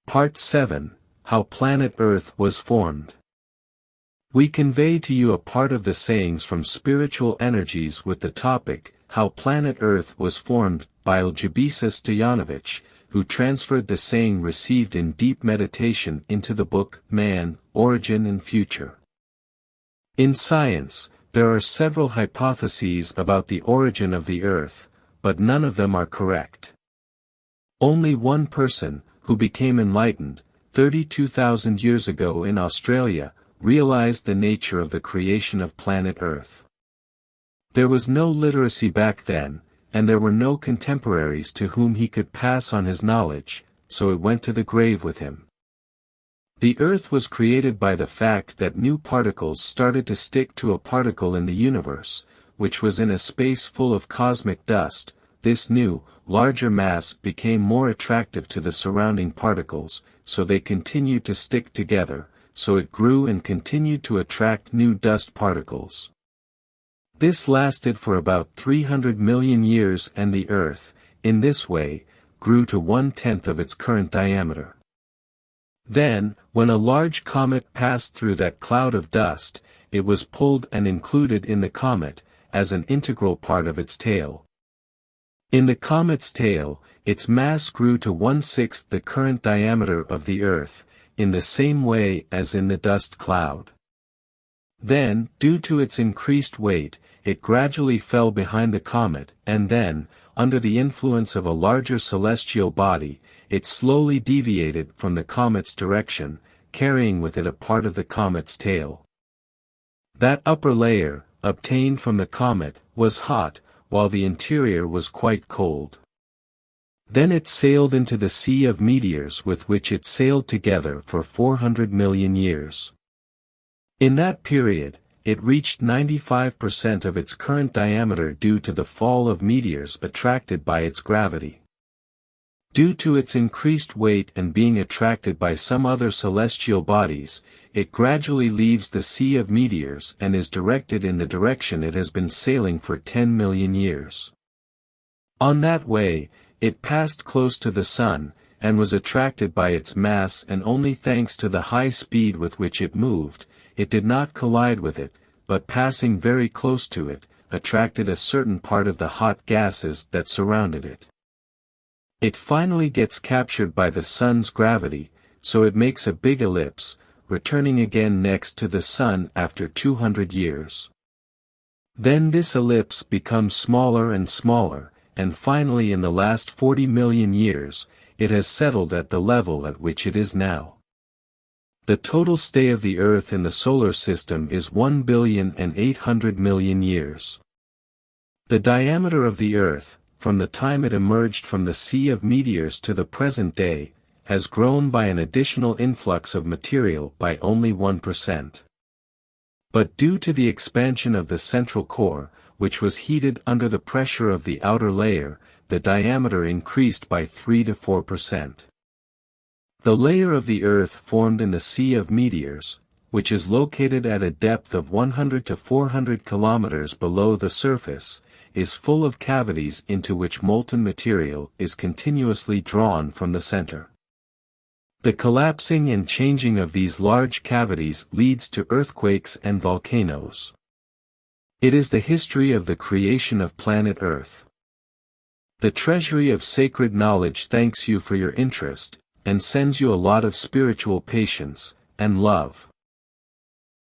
Part 7, How Planet Earth Was Formed. We convey to you a part of the sayings from spiritual energies with the topic, How Planet Earth Was Formed, by Aljibisa Stojanovic, who transferred the saying received in deep meditation into the book, Man, Origin and Future. In science, there are several hypotheses about the origin of the Earth, but none of them are correct. Only one person, who became enlightened, 32,000 years ago in Australia, realized the nature of the creation of planet Earth. There was no literacy back then, and there were no contemporaries to whom he could pass on his knowledge, so it went to the grave with him. The Earth was created by the fact that new particles started to stick to a particle in the universe, which was in a space full of cosmic dust. This new, larger mass became more attractive to the surrounding particles, so they continued to stick together, so it grew and continued to attract new dust particles. This lasted for about 300 million years and the Earth, in this way, grew to 1/10 of its current diameter. Then, when a large comet passed through that cloud of dust, it was pulled and included in the comet, as an integral part of its tail. In the comet's tail, its mass grew to 1/6 the current diameter of the Earth, in the same way as in the dust cloud. Then, due to its increased weight, it gradually fell behind the comet, and then, under the influence of a larger celestial body, it slowly deviated from the comet's direction, carrying with it a part of the comet's tail. That upper layer, obtained from the comet, was hot, while the interior was quite cold. Then it sailed into the sea of meteors with which it sailed together for 400 million years. In that period, it reached 95% of its current diameter due to the fall of meteors attracted by its gravity. Due to its increased weight and being attracted by some other celestial bodies, it gradually leaves the sea of meteors and is directed in the direction it has been sailing for 10 million years. On that way, it passed close to the Sun, and was attracted by its mass, and only thanks to the high speed with which it moved, it did not collide with it, but passing very close to it, attracted a certain part of the hot gases that surrounded it. It finally gets captured by the Sun's gravity, so it makes a big ellipse, returning again next to the Sun after 200 years. Then this ellipse becomes smaller and smaller, and finally in the last 40 million years, it has settled at the level at which it is now. The total stay of the Earth in the solar system is 1,800,000,000 years. The diameter of the Earth, from the time it emerged from the sea of meteors to the present day, has grown by an additional influx of material by only 1%. But due to the expansion of the central core, which was heated under the pressure of the outer layer, the diameter increased by 3 to 4%. The layer of the Earth formed in the Sea of Meteors, which is located at a depth of 100 to 400 kilometers below the surface, is full of cavities into which molten material is continuously drawn from the center. The collapsing and changing of these large cavities leads to earthquakes and volcanoes. It is the history of the creation of planet Earth. The Treasury of Sacred Knowledge thanks you for your interest, and sends you a lot of spiritual patience and love.